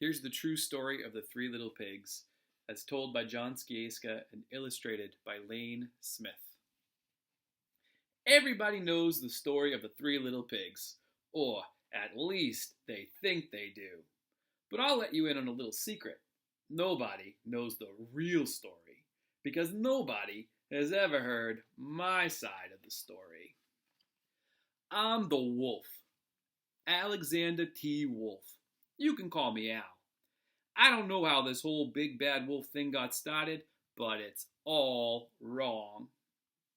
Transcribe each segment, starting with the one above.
Here's the true story of the Three Little Pigs, as told by John Skieska and illustrated by Lane Smith. Everybody knows the story of the Three Little Pigs, or at least they think they do. But I'll let you in on a little secret. Nobody knows the real story, because nobody has ever heard my side of the story. I'm the wolf, Alexander T. Wolf. You can call me Al. I don't know how this whole big bad wolf thing got started, but it's all wrong.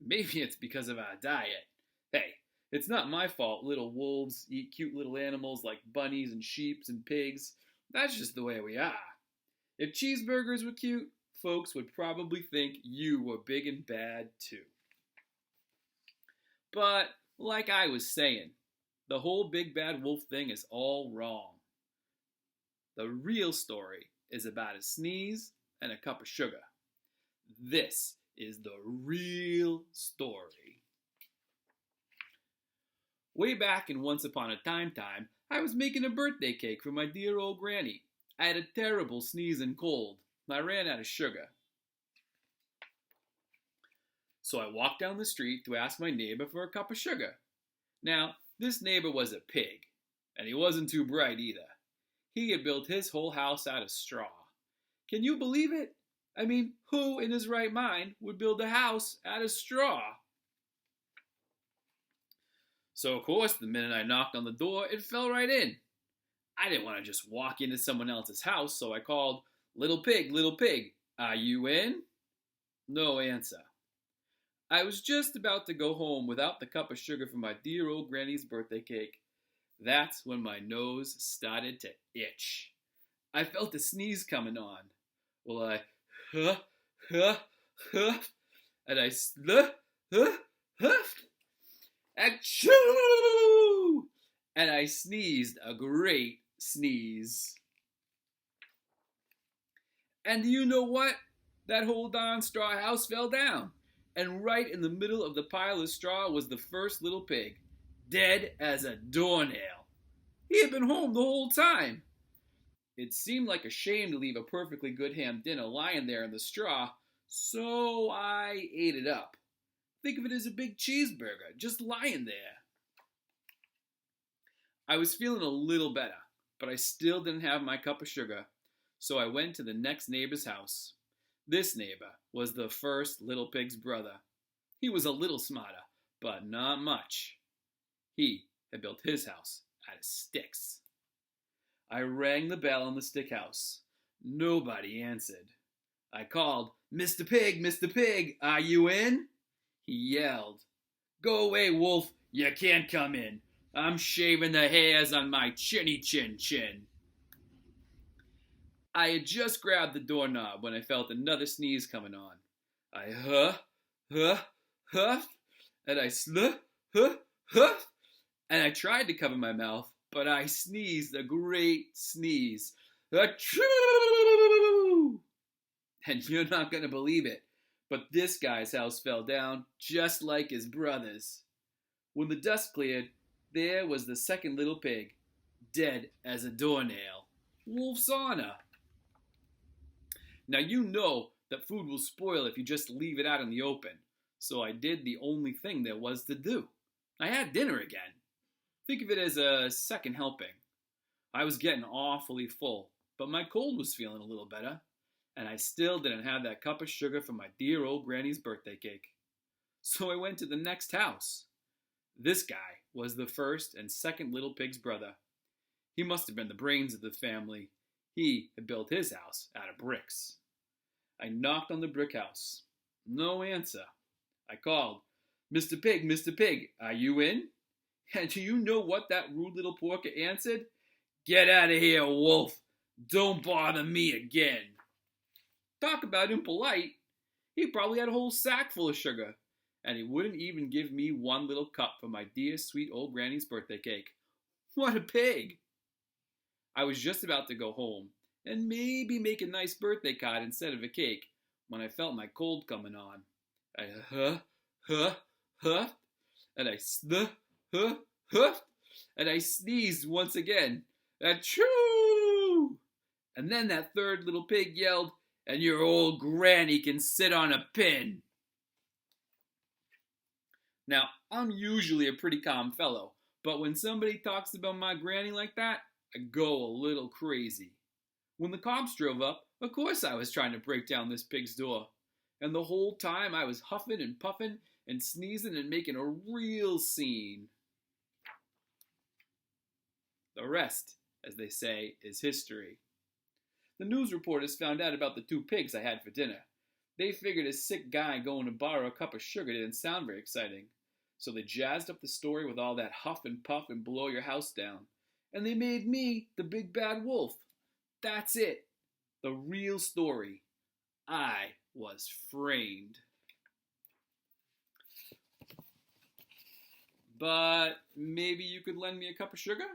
Maybe it's because of our diet. Hey, it's not my fault little wolves eat cute little animals like bunnies and sheep and pigs. That's just the way we are. If cheeseburgers were cute, folks would probably think you were big and bad too. But, like I was saying, the whole big bad wolf thing is all wrong. The real story is about a sneeze and a cup of sugar. This is the real story. Way back in Once Upon a Time, I was making a birthday cake for my dear old granny. I had a terrible sneeze and cold. I ran out of sugar. So I walked down the street to ask my neighbor for a cup of sugar. Now, this neighbor was a pig, and he wasn't too bright either. He had built his whole house out of straw. Can you believe it? I mean, who in his right mind would build a house out of straw? So, of course, the minute I knocked on the door, it fell right in. I didn't want to just walk into someone else's house, so I called, little pig, are you in? No answer. I was just about to go home without the cup of sugar for my dear old granny's birthday cake. That's when my nose started to itch. I felt a sneeze coming on. Well, I and I achoo! And I sneezed a great sneeze. And do you know what? That whole darn straw house fell down. And right in the middle of the pile of straw was the first little pig, dead as a doornail. He had been home the whole time. It seemed like a shame to leave a perfectly good ham dinner lying there in the straw, so I ate it up. Think of it as a big cheeseburger, just lying there. I was feeling a little better, but I still didn't have my cup of sugar, so I went to the next neighbor's house. This neighbor was the first little pig's brother. He was a little smarter, but not much. He had built his house out of sticks. I rang the bell on the stick house. Nobody answered. I called, Mr. Pig, are you in? He yelled, Go away, wolf, you can't come in. I'm shaving the hairs on my chinny chin. I had just grabbed the doorknob when I felt another sneeze coming on. I huffed, and I huffed, and I tried to cover my mouth, but I sneezed a great sneeze. Achoo! And you're not going to believe it, but this guy's house fell down just like his brother's. When the dust cleared, there was the second little pig, dead as a doornail. Wolf's honor. Now you know that food will spoil if you just leave it out in the open, so I did the only thing there was to do. I had dinner again. Think of it as a second helping. I was getting awfully full, but my cold was feeling a little better, and I still didn't have that cup of sugar for my dear old granny's birthday cake. So I went to the next house. This guy was the first and second little pig's brother. He must have been the brains of the family. He had built his house out of bricks. I knocked on the brick house. No answer. I called, Mr. Pig, are you in? And do you know what that rude little porker answered? Get out of here, wolf. Don't bother me again. Talk about impolite. He probably had a whole sack full of sugar, and he wouldn't even give me one little cup for my dear sweet old granny's birthday cake. What a pig! I was just about to go home and maybe make a nice birthday card instead of a cake when I felt my cold coming on. I huffed, and I huffed, and I sneezed once again. Achoo! And then that third little pig yelled, "And your old granny can sit on a pin." Now, I'm usually a pretty calm fellow, but when somebody talks about my granny like that, I go a little crazy. When the cops drove up, of course I was trying to break down this pig's door. And the whole time I was huffing and puffing and sneezing and making a real scene. The rest, as they say, is history. The news reporters found out about the two pigs I had for dinner. They figured a sick guy going to borrow a cup of sugar didn't sound very exciting. So they jazzed up the story with all that huff and puff and blow your house down. And they made me the big bad wolf. That's it. The real story. I was framed. But maybe you could lend me a cup of sugar?